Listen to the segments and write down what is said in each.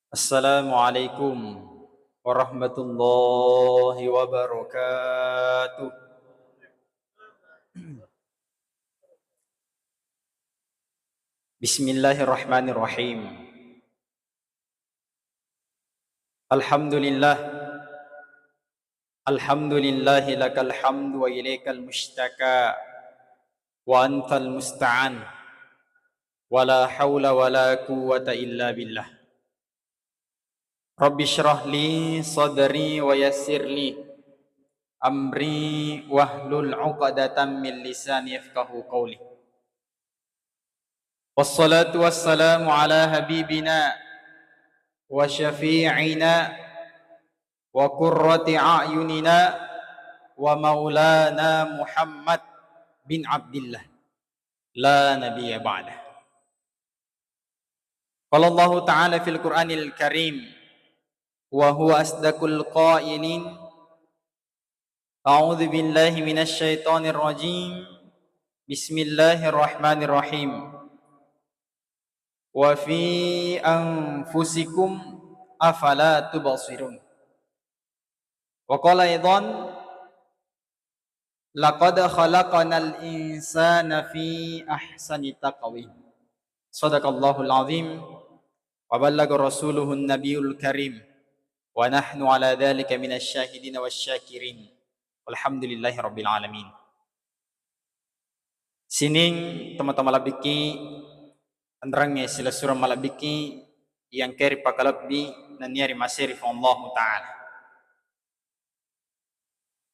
Assalamualaikum warahmatullahi wabarakatuh. Bismillahirrahmanirrahim. Alhamdulillah, alhamdulillahi lakal hamdu wa ilaikal mushtaka wa antal musta'an wa la hawla wa la quwwata illa billah. Rabbi shrah li sadri wa yassir li amri wahlul 'uqdatam min lisani yafqahu qawli. Wassalatu wassalamu ala habibina wa syafi'ina wa qurrati a'yunina wa maulana Muhammad bin Abdillah la nabiyya ba'dah. Qala Allah Ta'ala fil Qur'anil Karim wa huwa asdaqul qailin. A'udzu billahi minasy syaithanir rajim. Bismillahirrahmanirrahim. Wa fi anfusikum afala tubsirun. Wa qala aidan laqad khalaqanal insana fi ahsani taqwim. Shadaqallahul azim wa ballaga rasuluhun nabiyul karim wa nahnu ala dzalika minasy syahidin wasyakirin. Walhamdulillahi rabbil alamin. Sining teman-teman labiki andrangnya sila surah malabiki yang keri pakalabbi naniari masiri fa Allah Ta'ala.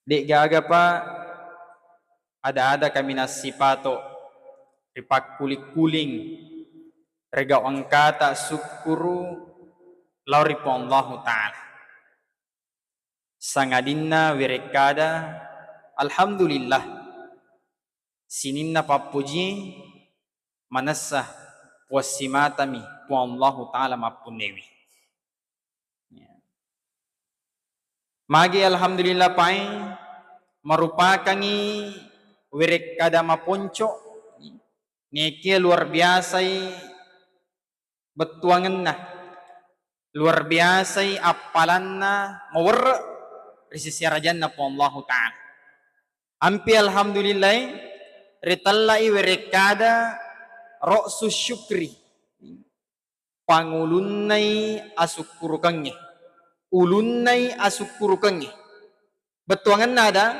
Dek gaga pa ada kami nasipato ripak kuling rega angkata syukuru lauri pa Allah Ta'ala. Sangadinna wirekada alhamdulillah sininna papuji manasah wasimatami pu Allah Ta'ala mapunewi. Magi alhamdulillah pai merupakan wirek kada maponco neke luar biasa betuangan na luar biasa apalan na mawer risisi rajan na pu Allah Ta'ala. Ampi alhamdulillah ritallai wirek kada ra'su syukri pangulunnay asukurukannya ulunnay asukurukannya betuangan nada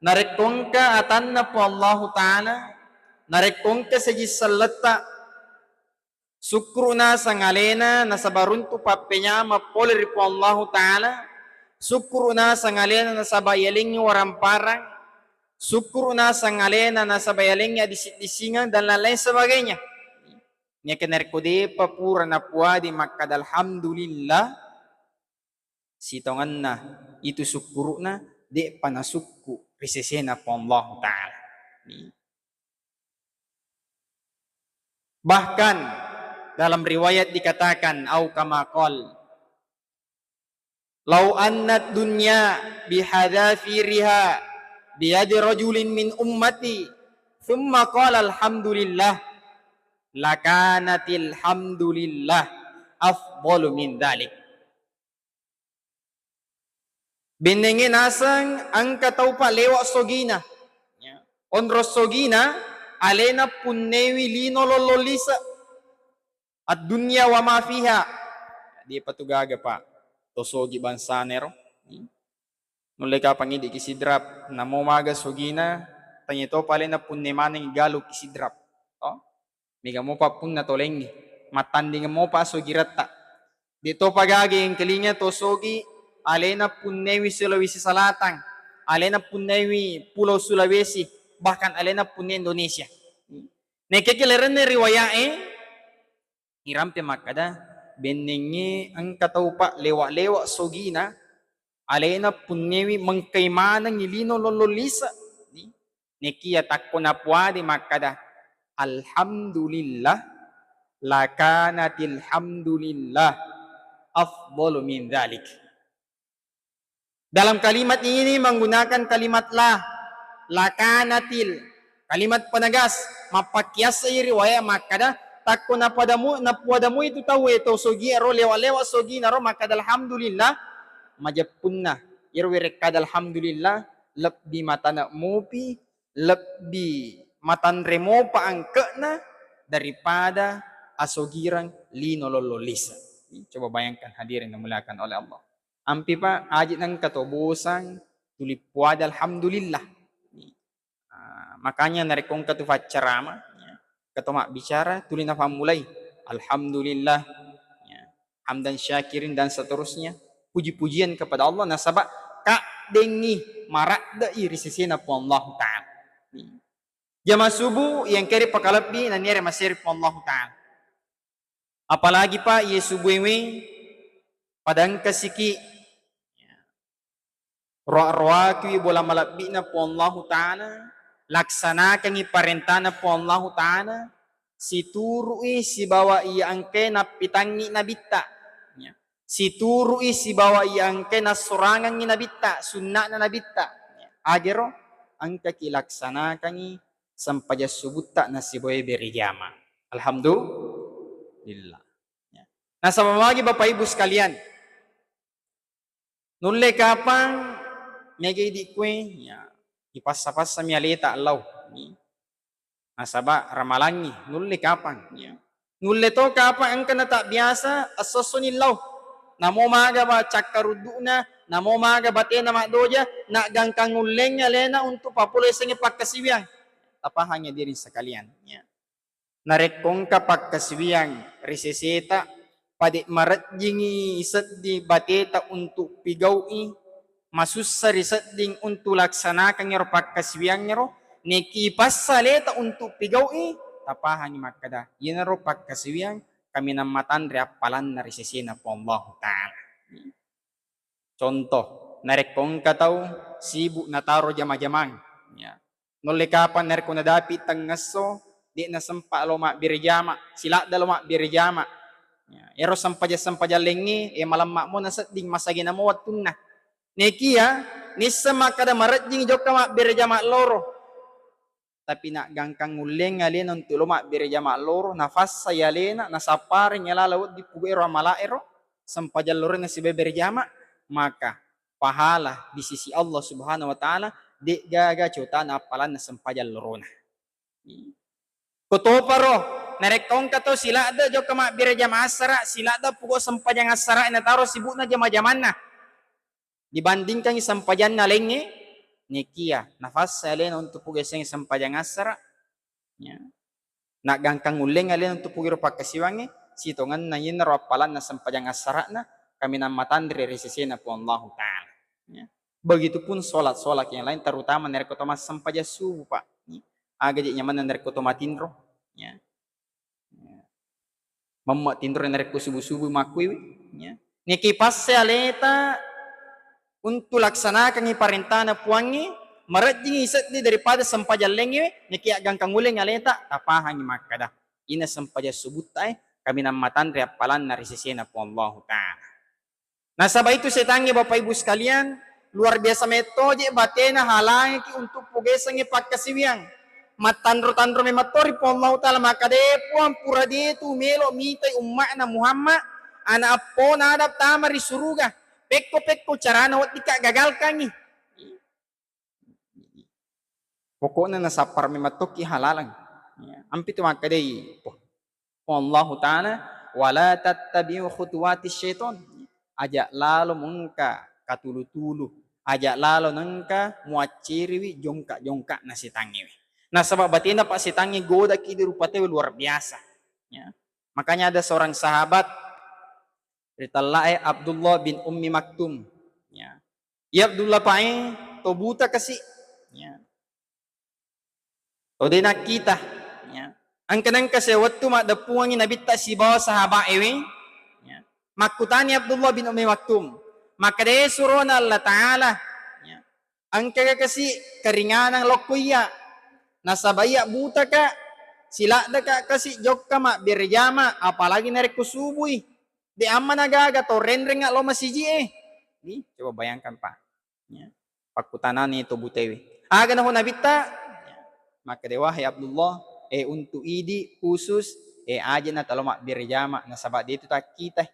narektongka atanna po Allah Ta'ala narektongka segi salata sukruna sangalena nasabaruntu papenya mapoleri po Allah Ta'ala sukruna sangalena nasabayaling waramparang sukruna sangalena nasabayalingnya disingan dan lain sebagainya. Nya kenerkode papura na puadi makad alhamdulillah sitongan na itu syukuru na de panasukku risesena po Allah Ta'ala. Bahkan dalam riwayat dikatakan au kama qol law annad dunya bihadafiriha biyadi rajulin min ummati thumma qala alhamdulillah lakanatil hamdulillah afdalu min dhalik. Binengin asang ang kataupa lewat sogina onros sogina alena punnewi lino lololisa at dunya wa ma fiha di patugaga pa tosogi bansanero mulai kapang hindi kisidrap na mumaga sogina tanyito pala na punne manang igalo kisidrap miga mo pa pun na tolengi matanding mo pa sogirata dito pagagi ang kalinya tosogi alena punnewi Sulawesi Selatan alena punnewi Pulau Sulawesi bahkan alena punne Indonesia nekekeleran ni riwayae irampe makada benengi ang kataupa lewa-lewa sogina alena punnewi mengkaimanang ilino lololisa nekia takko na puadi makada alhamdulillah lakanatil hamdulillah afdalu min dhalik. Dalam kalimat ini menggunakan kalimat lakanatil kalimat penegas mapakias sa riwayat makada takko na padamu itu tahu itu sogi ro lewa sogi na ro maka alhamdulillah majapun na irwirek kad alhamdulillah lebih mata nak mopi lebih matan remo pa angke na daripada asogirang lino lololisa. Coba bayangkan hadirin yang dimuliakan oleh Allah. Ampi pa ajit nang katobusan tulipuad alhamdulillah. Makanya narekong katufat ceramah, katomak bicara tuli na mulai alhamdulillah, hamdan syakirin dan seterusnya, puji-pujian kepada Allah nasabak kak dengi marak da iri sisina po Allah Ta'ala. Jamaah subuh yang kiri pakalapi na nire masir po Allah Ta'ala. Apalagi pa iya subuh ini padang kasiki roa-roa ki bola malabi na po Allah Ta'ala, laksanakan iparentana po Allah Ta'ala, siturui si bawa iya angke na pitangi na bitta, siturui si bawa iya angke na sorangan na bitta, sunna na bitta, agero angka kilaksanakan sampaja subutta na si boy berijama. Alhamdulillah. Nasa mamagi bapak ibu sekalian, nulle kapang megay di kwe, ipasa-pasa mi alita alaw. Nasaba ramalangi, nulle kapang. Nulle to kapang ang kanata biasa, asosonilaw. Namo maga ba cakarudu namo maga bate na madoja, na gangkang nulleng alena untuk papuloy sa pagkasiwang. Tapahanya diri sa kalian. Narekong kapag kasibiyang reseseta, padi marat jingi isat di bateta untuk pigawi, masusah riset ding untuk laksanakan ngero pagkasibiyang ngero, nekipas saleta untuk pigawi, tapahan ni makada. Yan ro pagkasibiyang kami namatan reapalan na resesena po Allah Ta'ala. Contoh, narekong kataw, sibuk na taro jama-jamang. Nolikapan narekong nadapit tang ngaso, di na sampa loma birjama, sila daloma birjama. Ero sampaja lengi, malamak mo na sa ding masagi na mo watun na. Nekia, nisa makada maratjing joka mak birjama loro. Tapi nak gangkang nguleng alin untuk loma birjama loro, nafas saya lena, nasaparing yalalawat di pugero amalaero, sampaja loro na si birjama, maka pahala di sisi Allah Subhanahu wa Ta'ala, di gaga cota na apalan na sampaja loro na. Kutoparo, narekong kato sila ada jo kama birjama asara, sila ada pugo sampajang asara na taro sibuk na jama-jaman na. Dibandingkan sampajan na lengi, nekia nafas alin untuk pugo sing sampajang asara. Nak gangkang uleng alin untuk pugo pagkasiwangi, sitongan na yin rapalan na sampajang asara na, kami namatan dari resesi na po Allah Ta'ala. Begitupun solat yang lain, terutama narekoto mas sampaja subuh pak. Aga di nyaman narekoto matindro. Mamma tindro narekoto subuh-subuh makui. Nikipas aleta untuk laksanakan iparintana puangi, marajing isat di daripada sampaja lengi, niki gangkang uleng aleta, tapahan makada. Ina sampaja subutay, kami namatan reapalan na resesena po Allah Ta'ala. Nasabay itu setangi bapak ibu sekalian, luar biasa metode batena halangi ki untuk pugesang ipagkasiwang. Matandro-tandro may matori po Allah Ta'ala makade po ang pura dito melo mitay umma na Muhammad ana po na adap tama risuruga pekko carana wat di gagal kangi pokoknya nasapar may matoki halalang ampito makade po Allah Ta'ala wala tattabi'u khutuwatis syaiton ajak lalo mengka katulu-tulu ajak lalo nengka muaciriwi jongka-jongka na sitangiwi. Nah sebab batina pak sitangi goda ki dirupate luar biasa. Makanya ada seorang sahabat Ritallai Abdullah bin Ummi Maktum. Ya Abdullah pae to buta kasi. To dinak kita. Ang kanang kasi waktu mak dapuangi nabita si bawa sahabat ewe. Makutani Abdullah bin Ummi Maktum. Maka de surona Allah Ta'ala. Ang kasi karinganang lokuya. Nasabaya buta ka, sila da ka kasi jok ka mak birjama, apalagi narik kusubuy. Di amma nagaga to renreng nga lo masiji coba bayangkan pa. Pagkutanan ni ito butewi. Aga na ho nabita, maka dewa hay Abdullah, untuk idi khusus aja na talo mak birjama na sabat dito tak kita.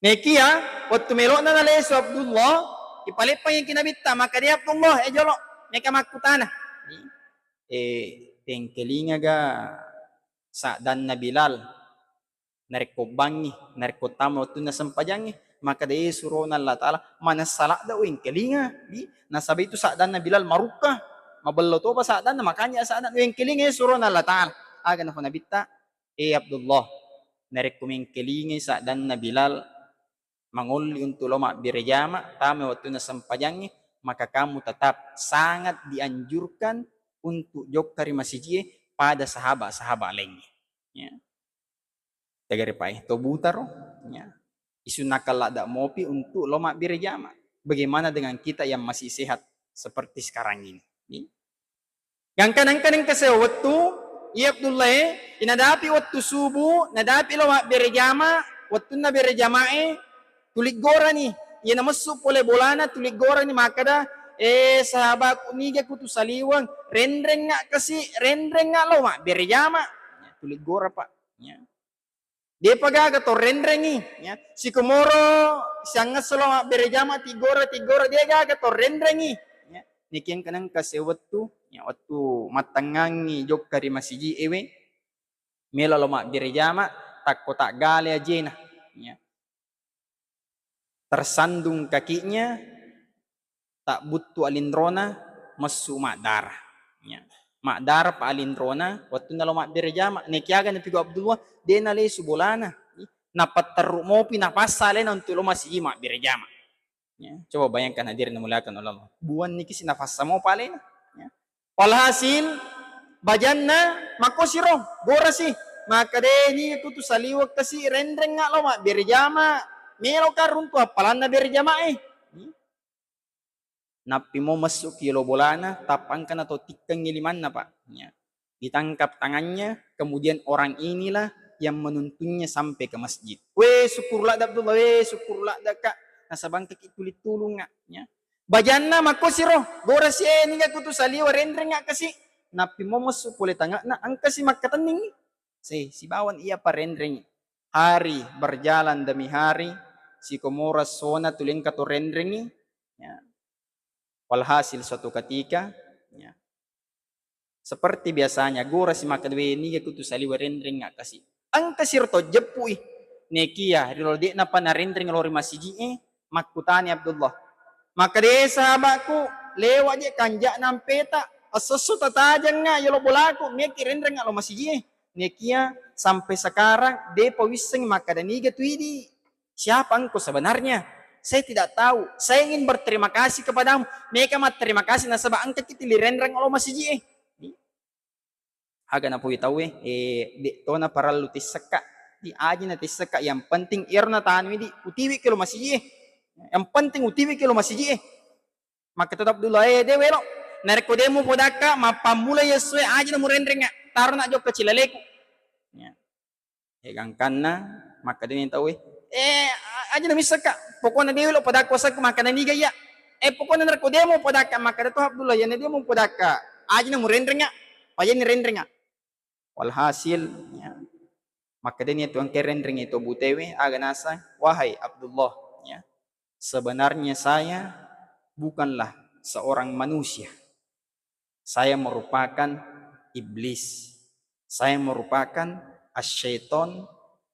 Nekia waktu melok na naleso Abdullah ipalit pa yung kinabita maka dia Abdullah jolo neka makutana. Tengkelinga ga sa dan na Bilal narikobangi narikotamo tu na sampajangi maka dia suruh na Allah Ta'ala manasala daw yung kelinga. Nasabi itu sa dan na Bilal maruka maballo to pa sa dan na makanya sa dan yung kelinga suruh na Allah Ta'ala. Aga na ko nabita Abdullah narikuming kelinga sa dan na Bilal manguli untuk loma birjama tama waktu na sampajangi maka kamu tetap sangat dianjurkan untuk jok dari masjid pada sahabat-sahabat lainnya. Ya. Tegari pai to butaro. Ya. Isu nakal ada mopi untuk loma birjama. Bagaimana dengan kita yang masih sehat seperti sekarang ini? Yang kanang-kanang kasi waktu iya Abdullah inadapi waktu subuh nadapi loma birjama waktu na birjamae tulig gora ni yan na masuk pole bolana tulig gora ni makada sahabat uniga kutu saliwang rendreng nga lo mak berjama tulig gora pak ya dia pagaga to rendrengi ya si komoro siang selo mak berjama tigora dia gaga to rendrengi ya nikian kanang kasewatu ya waktu matangangi jok kari masiji ewe mela lo mak berjama tak kotak gale aja nah ya tersandung kakinya tak butuh alindrona masuk mak darah ya. Mak darah pa alindrona waktu nalo mak berjama nekiaga na pigo Abdullah dia nale subolana napat teruk mopi napasale na untuk lo masih mak berjama ya. Coba bayangkan hadirin muliakan Allah buan niki si nafas mo pale ya. Walhasil bajanna makosiro gorasi maka de ni kutu saliwak kasi rendreng nga lo mak berjama melo karun tu apalan na berjama napi mo masuk kilo bolana tapangkan atau tikang ngiliman na pak ya. Ditangkap tangannya kemudian orang inilah yang menuntunnya sampai ke masjid syukurlah Abdullah syukurlah kak nasabang kaki tulit tulung nga ya. Bajanna makosiro gorasi ni nga kutu saliwa rendreng nga kasi napi mo masuk pole tanga na ang kasi makataning si bawan iya pa rendreng hari berjalan demi hari si komora sona tuling kato rendrengi ya. Walhasil suatu ketika ya, seperti biasanya gora si makadwe ni kutu saliwa rendring nga kasi ang kasir to jepui nekia rilodi na pa na rendring lori masiji makutani Abdullah maka de sahabatku lewat je kanja ng peta asusu tatajang nga yolo bolaku neki rendring nga lo masiji nekia sampai sekarang de pawiseng makadaniga tuidi siapa engkau sebenarnya. Saya tidak tahu. Saya ingin berterima kasih kepadamu. Mereka mat terima kasih na sabah angkat kita lirenrang Allah masih Haga na po itaw di to na para lutisaka. Di aja na tisaka yang penting irna tahan di utiwi kilo masih Yang penting utiwi kilo masih Maka tetap dulu de welo. Nareko demo podaka mapamula yeswe aja na murenreng taruh na jok kecilaleku. Ya. Hegangkan na maka din tahu aja na misaka pokoknya dia lo pada kuasa makanan ni gaya pokoknya narko demo pada maka itu Abdullah ya dia mau pada aja na murendrenga aja ni rendrenga walhasil ya maka dia itu ang kerendreng itu butewe aga nasa wahai Abdullah ya sebenarnya saya bukanlah seorang manusia saya merupakan iblis saya merupakan asyaiton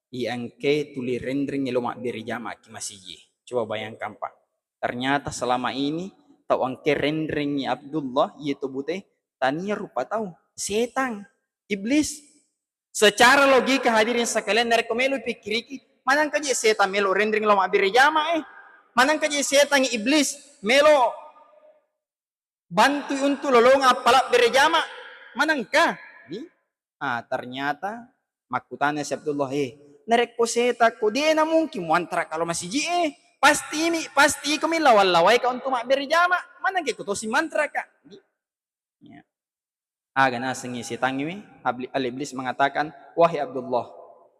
yang ke tuli rendring mak berjama ki masih. Coba bayangkan pak. Ternyata selama ini tahu angke rendring Abdullah yaitu bute tania rupa tahu setan iblis. Secara logika hadirin sekalian dari komelu pikiriki manang kaje setan melo rendring lo mak berjama manang kaje setan iblis melo bantu untuk lolong apalak berjama manangka ternyata makutana si Abdullah nareko seta ko di na mungkin mantra kalau masih pasti kami lawal-lawai ka untuk mak berjama mana ke kuto si mantra ka ya aga na sengi si tangi al iblis mengatakan wahai Abdullah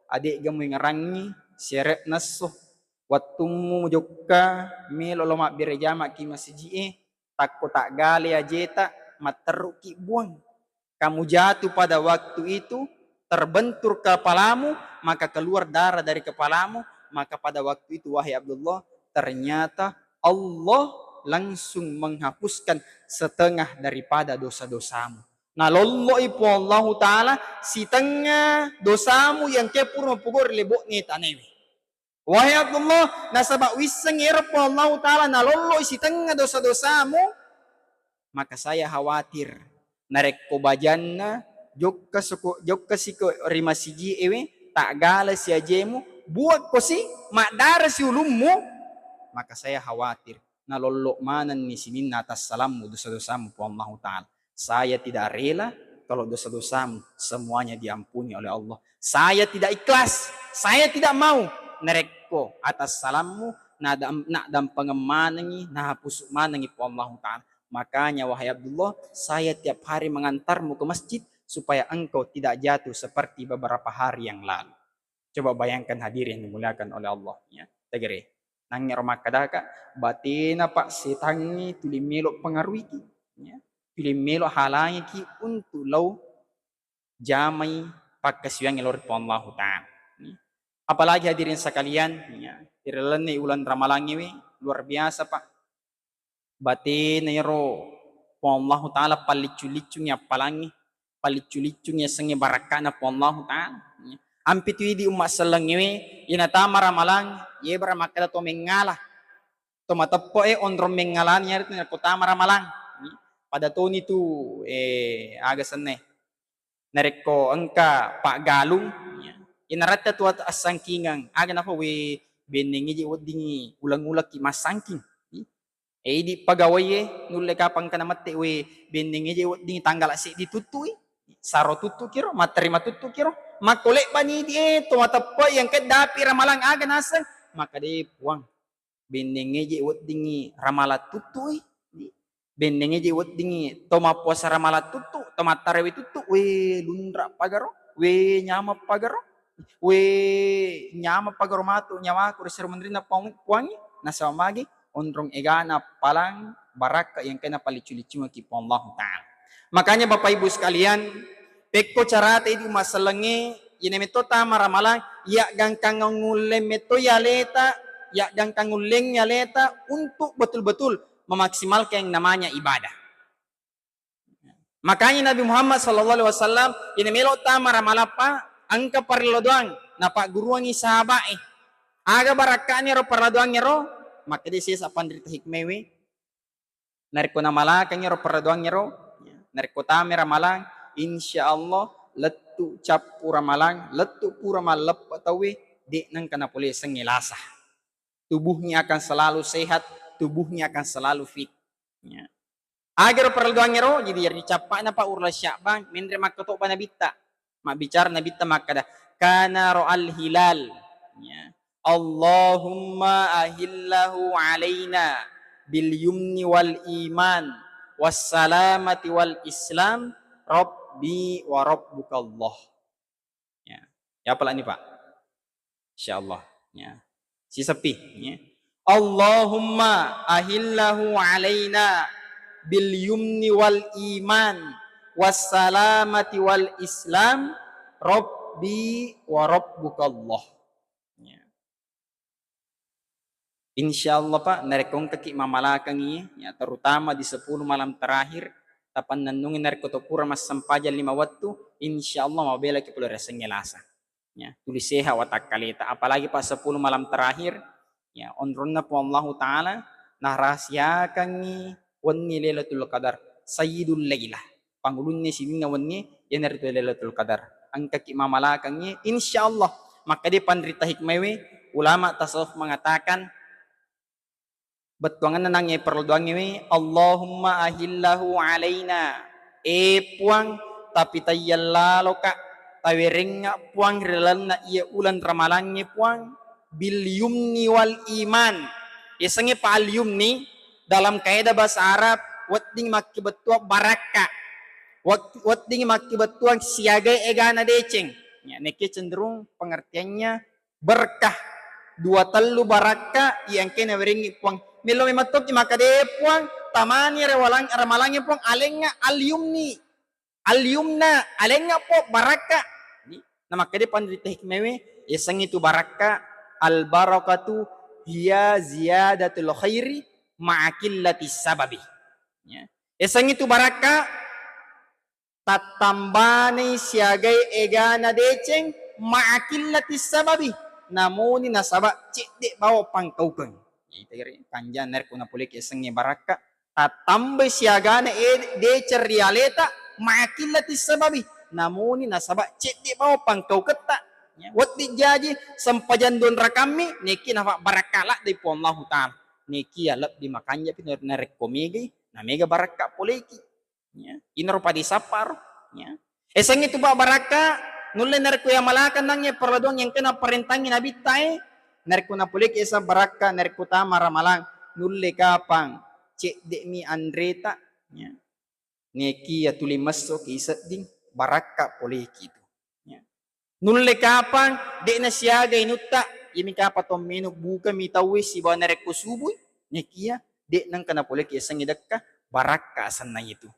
adik gamu ngarangi seret nasu wattumu jokka melo lo mak berjama ki masih takko tak gale ajeta materuki buang kamu jatuh pada waktu itu terbentur kepalamu, maka keluar darah dari kepalamu, maka pada waktu itu wahai Abdullah, ternyata Allah langsung menghapuskan setengah daripada dosa-dosamu. Nah, lollo ipo Allah Ta'ala si tengah dosamu yang kepur mapugor lebok ni tanewi. Wahai Abdullah, nasabak wiseng po Allah Ta'ala na lollo si tengah dosa-dosamu, maka saya khawatir narek ko bajanna jok siko rima siji ewe tak gala si ajemu buat ko si makdara si ulummu, maka saya khawatir na lollo manan ni sinin atas salammu dosa-dosamu po Allah Ta'ala. Saya tidak rela kalau dosa-dosamu semuanya diampuni oleh Allah. Saya tidak ikhlas, saya tidak mau nereko atas salammu nadam pengemanangi hapus manangi po Allah Ta'ala. Makanya wahai Abdullah, saya tiap hari mengantarmu ke masjid supaya engkau tidak jatuh seperti beberapa hari yang lalu. Coba bayangkan hadirin yang dimuliakan oleh Allah, ya. Tegere nangnya rumah kadaka batina pak setangi tuli melok pengaruhi ki, ya. Tuli melok halangi ki untuk lau jamai pak kasiang elor po Allah Ta'ala. Apalagi hadirin sekalian, ya, tirelani ulan Ramalan ini luar biasa pak. Batin nero po Allah Ta'ala palicu-licunya palangi, palicu-licunya sengi barakana po Allah Ta'ala. Ampit di umat selang ini, inatama Ramalan, ye beramakada to mengalah. To matapo ondrom mengalan nya ito kutama Ramalan. Pada to nito agasan nareko angka Pak Galung, inarata tu at asangkingang aga na po we beningi di wadingi ulang-ulag ki masangking di pagaway nulle kapang kanamate we beningi di wadingi tanggal si ditutui saro tutu kiro materi matutu kiro makolek pa ni di tumatapa yang kedapi Ramalang aga nasang maka di puang beningi di wadingi ramalat tutui beningi di wadingi tomapo sa ramalat tutu tomatarewi tutu we lundra pagaro we nyama pagaro we nyama pagaromato nyawa ko reser mandri na puangi nasa magi ondrong egana palang baraka yang kena palicu-licu ki Allah Ta'ala. Makanya Bapak Ibu sekalian, pekko carate di masalangi yinemeto tama Ramalan ya gangkang ngulem meto yaleta ya gangkang nguleng yaleta untuk betul-betul memaksimalkan yang namanya ibadah. Makanya Nabi Muhammad SAW yinemelo tama Ramalan pa angka parladoang na pak guruang sahabat aga barakani ro parladoang ro maka di sa pandrita hikmewe nariko na malakang ro parladoang ro nariko tami ramalang insyaallah letu cap pura malang letu pura malap atawi di nang kanapuli sengilasa tubuhnya akan selalu sehat, tubuhnya akan selalu fit, ya. Agar parladoang ro jadi dicapa na pa urla syabang mindre makato pa nabita bicara Nabi tamakada kana ra'al hilal, ya. Allahumma ahillahu alaina bil yumni wal iman wassalamati wal islam rabbi wa rabbukallah, ya. Ya apa ini Pak insyaallah, ya. Si sepi, ya. Allahumma ahillahu alaina bil yumni wal iman wassalamati wal islam rabbi wa rabbukallah, ya. Insyaallah Pak narekong kaki mamalakang ya terutama di 10 malam terakhir tapan nanungin nareko to pura mas sampajan 5 waktu insyaallah mabela ki pula reseng ngelasa, ya. Tuliseha watak kalita apalagi Pak 10 malam terakhir, ya onronna po Allah Ta'ala nah rahasiakan ni wanni lailatul qadar sayyidul lailah pangulun ni sinin wanni yan narito lailatul qadar ang kaki mamalakangnya insyaallah. Maka di pandrita hikmewe ulama tasawuf mengatakan betuangan nanangnya perluannya Allahumma ahillahu alaina puang tapi tayyallalo ka tawering nga puang rilan na iya ulan ramalangnya puang bil yumni wal iman isangnya pa al yumni dalam kaidah bahasa Arab wading makibetua baraka wading makibetua siaga egana deceng, ya, neki cenderung pengertiannya berkah dua telu baraka yang kena beringi puang milo mematok di maka de puang tamani rewalang ramalangi puang alenga al yumna alenga po baraka Na makade pandrita hikmewe isang itu baraka al barakatu hiya ziyadatul khairi ma'akillati sababi. Ya. Isang itu baraka tatambani siagai egana deceng ma'akillati sababi. Namun nasaba cik bawa pangkaukeng. Ito kanjan ner kuna pulik isang baraka tatambe siagana decer realeta ma'akillati sababi. Namun nasaba cik bawa pangkauketa. Wat dijaji sampajan don rakami neki nafa barakala di Allah Ta'ala. Neki alap di makanya pinor narek komigi na mega baraka poleki. Inor pa di sapar. Esang itu ba baraka nulle narek ko ya malakan nangnya perladuang yang kena perintangin nabitay. Narek ko na poleki esa baraka narek ko tama ramalang nulle kapang cek de mi andreta. Neki ya tuli masuk isat ding baraka poleki itu. Nulle kapang de na siaga inutta imi kapatom minu buka mitawis si bawa narek ko subuy nekia de nang kana poleki esang idakka baraka asan na itu.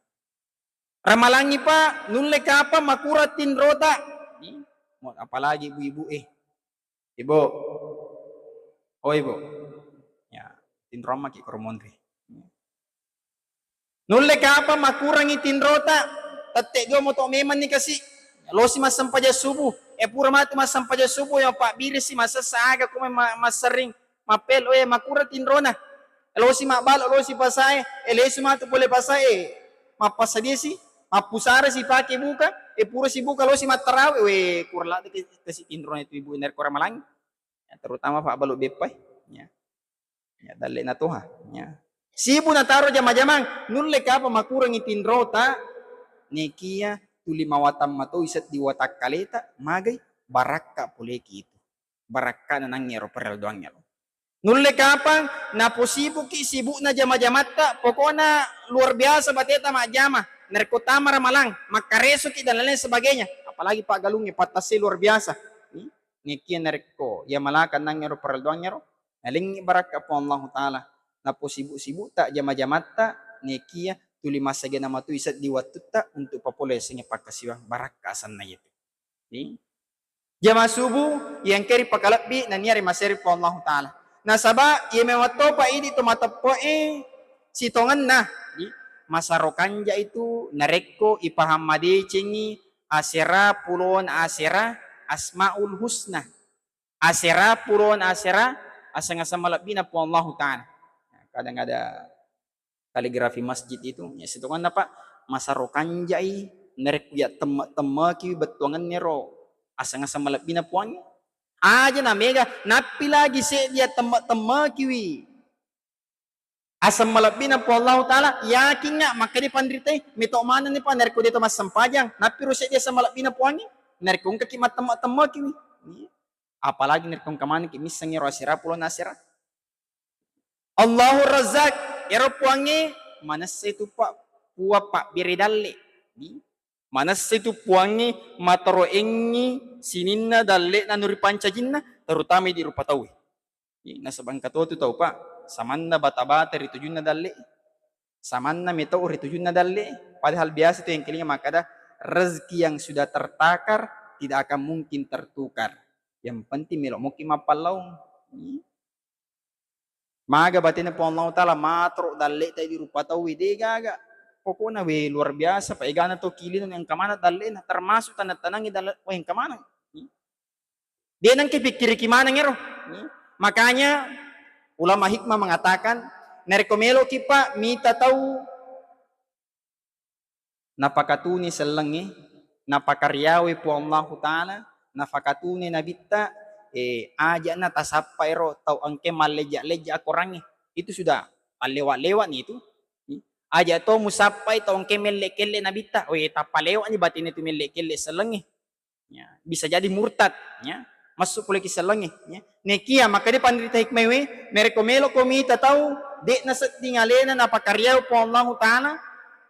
Ramalangi pa nulle kapa makuratin rota. Mau apalagi ibu-ibu Ibu. Oh ibu. Ya, tinroma ki kormondri. Nulle kapa makurangi tinrota. Tatte go mo to meman ni kasi. Lo si masampaja subuh. Pura mati masampaja subuh ya Pak Biri si masa saaga ko masering mapel makuratin rona. Lo si mabal lo si pasay. Ele si matu boleh pasay. Mapasadia si mapusara si pake buka. Pura si buka lo si mataraw. Kurla kasi tinrona itu ibu iner kurang malang. Ya, terutama Pak Balok Bepay. Ya, dali na to ha. Ya. Sibu na taro jamang-jamang. Nulle ka pa makurangi tinrota. Nekia tuli mawatam mato isat diwatak kaleta. Magay baraka poleki itu. Baraka na nangyero perel doang nyalo. Nulle ka pa na posibu ki sibu na jamajamata. Pokoknya luar biasa bateta majama. Narkotama ramalang. Makareso ki dan lain sebagainya. Apalagi Pak Galungnya patasi luar biasa. Ngikian narko ya malakan nang nyaro perel doang nyaro naling baraka po Allah Ta'ala na po sibu-sibu tak jama-jamata ngikia tuli masage na matu isat diwatuta untuk populasi nya pagkasiwang baraka asan na itu jama subuh yang keri pakalakbi na niyari maseri po Allah Ta'ala nasaba iya mewato pa ini tumatapo sitongan na masarokanja itu nareko ipahamadi cengi asera pulon asera Asmaul Husna. Asera puron asera asang-asang malabina po Allah Ta'ala. Kadang ada kaligrafi masjid itu. Ya situ kan apa? Masarokan jai. Nerek ya tema kiwi betuangan nero. Asang-asang malabina po anya. Aja na mega. Napi lagi si dia tema kiwi. Asam malabina po Allah Ta'ala. Yakin nga. Maka di pandritay. Mito mana ni pa. Nerek ko dito mas sampajang. Napi ro siya dia sa malabina po anya. Nerkong kaki matama kiwi. Apalagi nerkong kamani ki misang ero asira pulo nasira. Allahur Razzaq ero puangi manas itu pak puwa Pak Biridalle. Manas itu puangi mataro engi sininna dalle na nuri pancajinna terutama di rupa tawi. Nasa bangkato tu tahu Pak. Samanna bata-bata ritujunna dalle. Samanna metau ritujunna dalle. Padahal biasa itu yang kelinga makada rezeki yang sudah tertakar tidak akan mungkin tertukar. Yang penting melok muki mapalaw. Maga batin po Allah Ta'ala matro dalle tayo di rupa tawi de gaga. Pokoknya luar biasa paigana to kilin yang kamana dalle na termasuk tanang-tanang dalle yang kamana. Dia nang kipikir kimana ngero. Makanya ulama hikmah mengatakan nerekomelo kipa mita tahu napakatuni selengi napakaryawi po Allah Ta'ala napakatuni nabita aja na tasapay ro tau angke maleja-leja akorangi itu sudah lewat-lewat nih itu aja to musapay tau angke melekele nabita tapalewat ni batin itu melekele selengi ya, bisa jadi murtad ya masuk pula selengi ya nekia maka di pandrita hikmewe merekomelo komita tau de na tingalena napakaryawi po Allah Ta'ala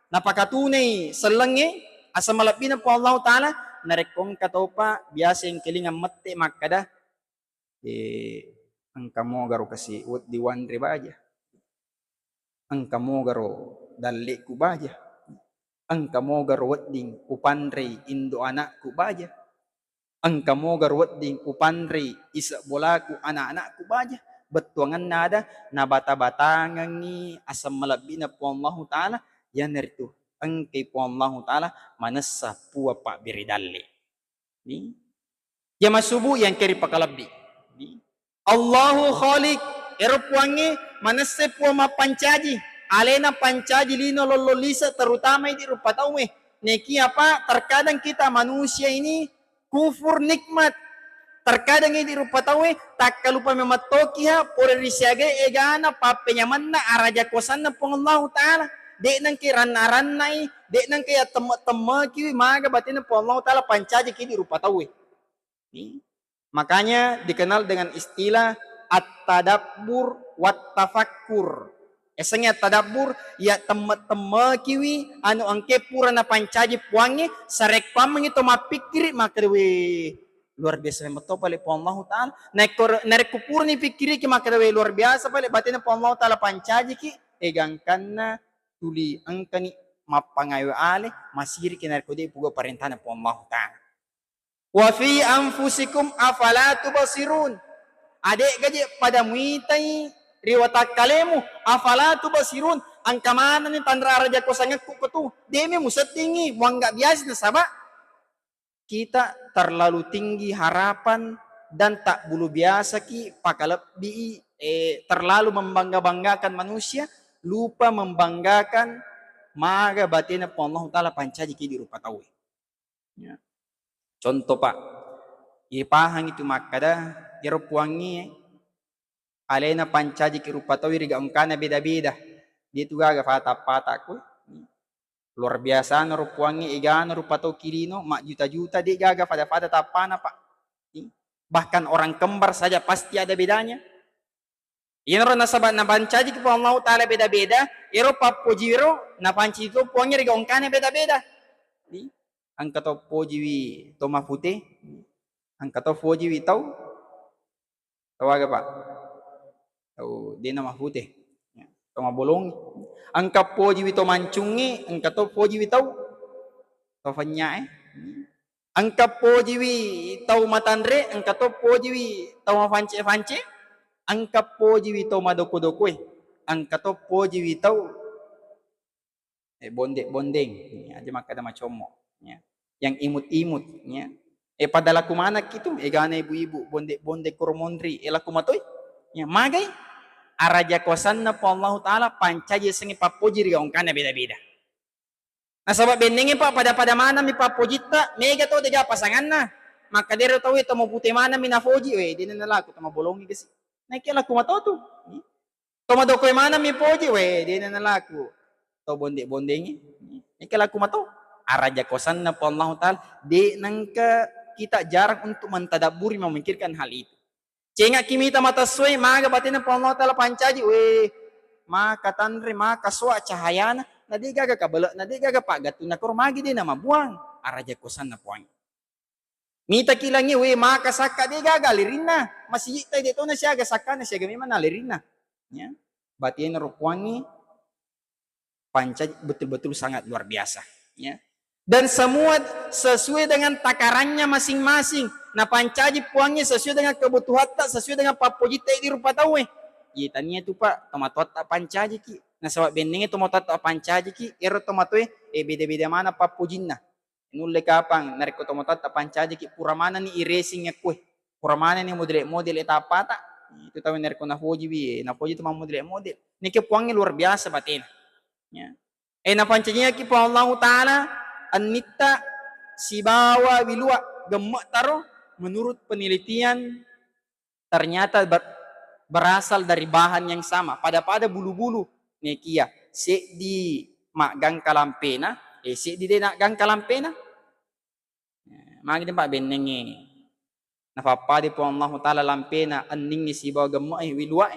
napakatunay selengi asa malapina po Allah Ta'ala narekong katopa biasa yang kelingan mati makada ang kamo garo kasi ut diwanre baja ang kamo garo dali ku baja ang kamo garo wat ding upanre indo anak ku baja ang kamo garwat ding upandri isa bolaku anak-anakku baja betuangan nada na bata-batangan ni asam malabi na po Allah Ta'ala yan narito ang kay po Allah Ta'ala manasa puwa pa biridali ni ya masubu yang kiri pakalabi ni Allahu khaliq eropuangi manasa puwa mapancaji alena pancaji lino lololisa terutama di rupatawe neki apa terkadang kita manusia ini kufur nikmat terkadang ini rupa tahu tak kalupa mematoki ha por risiaga egana papenyaman na araja kosan na pong Allah Ta'ala de nang kiran-aran nai de nang kaya temak-temak ki maga batin na pong Allah Ta'ala pancaji kini rupa tahu makanya dikenal dengan istilah at-tadabbur wat tafakkur esanya tadabbur ya temat-temak kiwi anu angke pura na pancaji puangi sarek pamang itu mapikiri maka dewe luar biasa meto pale po Allah Ta'ala naik kupur ni pikiri ki maka dewe luar biasa pale batin po Allah Ta'ala pancaji ki egangkan na tuli angkani mapangayo ale masiri ki naik kode puga parentana po Allah Ta'ala wa fi anfusikum afala tubasirun adek gaji pada muitai riwatak kalemu afala tu basirun ang kamana ni tandra raja ko sangat ku ketu demi musat tinggi muang enggak biasa na sabak kita terlalu tinggi harapan dan tak bulu biasa ki pakalebi terlalu membangga-banggakan manusia lupa membanggakan maga batina po Allah Ta'ala pancaji ki di rupa tahu ya. Contoh pak ipahang itu makada jero puangi alena pancaji ki rupa tahu riga ungkana beda-beda dia tu gaga fata-fata ku luar biasa na rupuangi igana rupa tahu kirino mak juta-juta dia gaga fata-fata tapana pak bahkan orang kembar saja pasti ada bedanya Ino na sabat na pancaji ki po Allah Ta'ala beda-beda iro papojiro na panci itu puangi riga ungkana beda-beda ang kato pojiwi to mafute ang kato pojiwi tahu tawaga pak tahu di nama putih toma bolong ang kapo jiwi to mancungi ang kato po jiwi tau to fanya ang kapo jiwi tau matandre ang kato po jiwi tau mafance ang kapo jiwi to madoko-doko ang kato po jiwi tau bondeng aja makada macomo yang imut-imut padala kumanak itu gana ibu-ibu bonde koromondri ela kumatoy magay araja kosan na po Allah Ta'ala pancaji sengi papuji riga ongkana beda-beda na sabab benengi pa pada mana mi papujita mega to diga pasangan na maka dero tahu itu mau putih mana mi nafoji di na laku tama bolongi kasi naikela kumato tu toma doko mana mi poji di na laku to bondengi naikela kumato araja kosan na po Allah Ta'ala di nangka kita jarang untuk mentadaburi memikirkan hal itu cenga kimita mata suai maga batin po Allah Ta'ala pancaji maka tanre maka suwa cahayana na di gaga kabala na di gaga pagatu na kurmagi din na mabuang araja kosan na puang mita kilangi maka saka di gaga lirin na masih tay dito na siya saka na siya gamiman na lirin na batin rupuangi pancaji betul-betul sangat luar biasa dan semua sesuai dengan takarannya masing-masing na pancaji puangnya sesuai dengan kebutuhan tak sesuai dengan papojita di rupa tahu tanya tu pak tomatot tak pancaji ki na sabab benenge tomatot tak pancaji ki ero tomato beda-beda mana papojinna nulle kapang nariko tomatot tak pancaji ki pura mana ni erasing nya kue pura mana ni model etapa tak itu tahu nariko na foji tu model ni ke puangnya luar biasa batin na pancajinya ki po Allah Ta'ala anita sibawa wilua gemak taro menurut penelitian ternyata berasal dari bahan yang sama pada bulu-bulu nekia se di magang kalampena se di dena gang kalampena magi tempat benenge napapadi po Allah Ta'ala lampena anning ni sibawa gemak wilua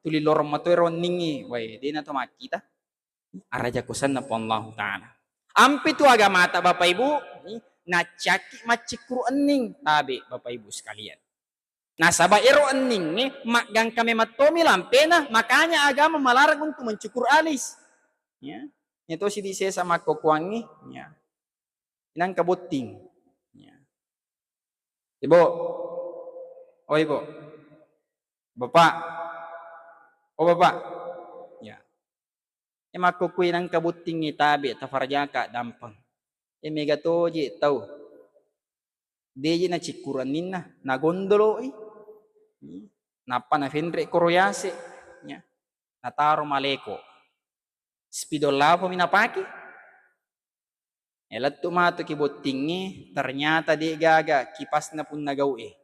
tuli lorong matero ningi dena to makita araja kosan na po Allah Ta'ala ampi tu agama ta Bapak Ibu nacaki macikru ening tabi Bapak Ibu sekalian nasaba ero ening magang kami matomi lampena makanya agama melarang untuk mencukur alis itu si di sama kokuangi inang kabuting Ibu, oh ibu, bapak, oh bapak, ya. Makukui ng kabuting itabi tafarjaka dampang. Mega toji tau. Deji na chikuranin na nagondolo eh. Napa na fenre koroyase. Ya. Nataro maleko. Spidola po minapaki. Elat tumato kibutingi, ternyata di gaga kipas na pun nagaw eh.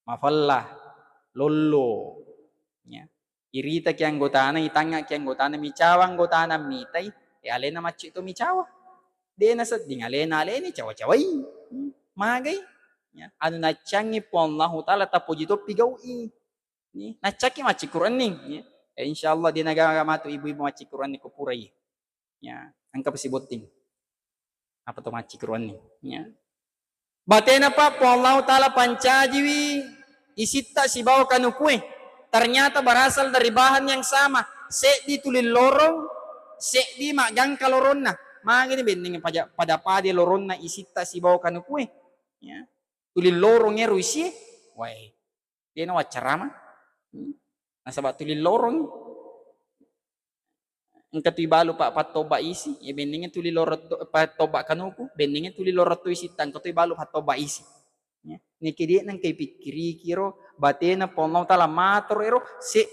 Mafalla, lolo. Ya. Irita ki anggotana, itanga ki anggotana, micawa anggotana mitay, alena machi ito micawa. Di na sa dingalena aleni, cawa-caway. Magay. Ya. Ano na tiyangi po Allah ta'ala tapo dito pigaw eh. Nachaki machikuran ning. Insyaallah di nagagamato ibu-ibu machikuran ni kupuray. Ya, ang kapasiboting. Apa to machikuran ning. Ya. Batena pa po Allah ta'ala pancajiwi isita si bawa kanukue. Ternyata berasal dari bahan yang sama. Di tulil lorong, di magang kaloron na. Mga bending pada padi loron na isita si bawa kanukue. Ya. Tulil lorongnya ruisi. Wai. Dia na wacarama. Nasa ba tulil lorong. Ang katibalo pa patoba isi. Bendingnya tulil lorot patoba kanuku. Bendingnya tulil lorot to isi. Ang katibalo patoba isi. Nikidi nang kay pikiri kiro bate na ponlaw tala matorero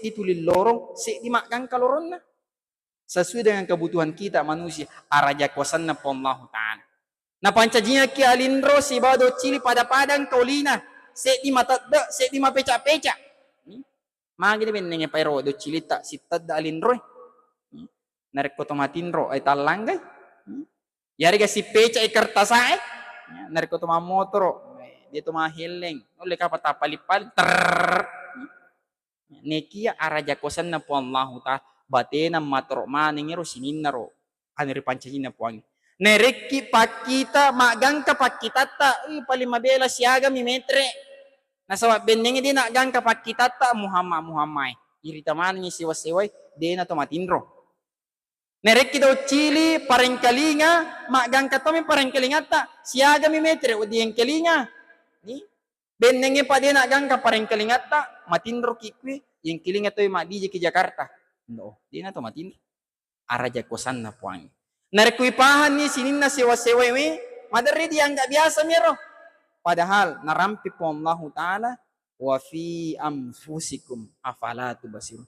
di tulil lorong di magang kaloron na sesuai dengan kebutuhan kita manusia araja kuasan na ponlaw ta'ala na pancajinya ki alindro si bado cili pada padang kaulina di matadda di mapeca-peca magi ni benenge pero do cili tak sitadda alindro narek kotomatinro ay talanggay yari ga si peca ikartasae narek kotomamotoro dia tu mahiling oleh ka patapalipal nekia araja kosan na po Allah ta bate na matro maning ro sinin na ro aniri pancajina po ang nereki pakita magang ka pakita ta palimabela siaga mi metre nasa benenge din nagang ka pakita ta muhammad irita man ni siwa-siway de na tomatinro nereki daw chili parengkalinga magang ka to mi parengkalinga ta siaga mi metre o di ang kalinga ni benenge pa din agang ka pareng kalingata matindro kikwi yung kilinga to yung madije ki Jakarta no di na to matindro araja kosan na puang narekuipahan ni sinin na sewa-sewa we madari di ang biasa miro padahal narampi po Allah ta'ala wa fi anfusikum afala tubasirun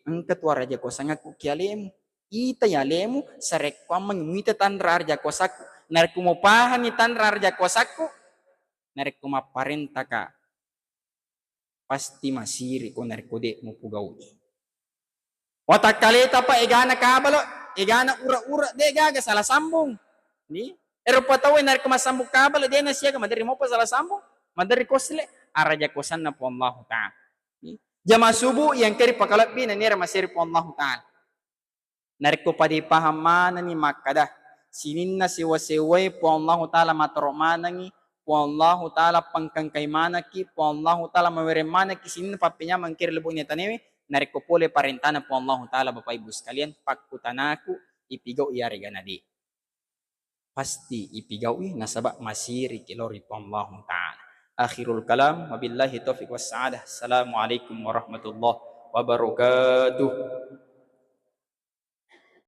ang katwa raja kosan nga kukialemu ita yalemu sarek pamang muita tan raja kosaku narekumopahan ni tan raja kosaku narek kumaparenta ka pasti masiri ko narek kode mo pugaw watakaleta pa igana kabalo igana ura-ura de gaga salah sambung ni ero patawin narek kumasambung kabalo de na siya madari mo pa salah sambung madari kosle araja kosan na po Allah ta'ala jama subuh yang kiri pakalabi na nira masiri po Allah ta'ala narek ko padipahamanan ni makada sinin na siwa-siway po Allah ta'ala matromanangi po Allah ta'ala pangkangkaymana ki po Allah ta'ala maweremana ki sinin papinya mangkir lebo niya tanewi nariko pole parentana po Allah ta'ala bapak ibu sekalian pakutanaku ipigaw iyariga na di pasti ipigaw nasaba masiri kilori po Allah ta'ala akhirul kalam wabillahi taufiq wassa'adah assalamualaikum warahmatullahi wabarakatuh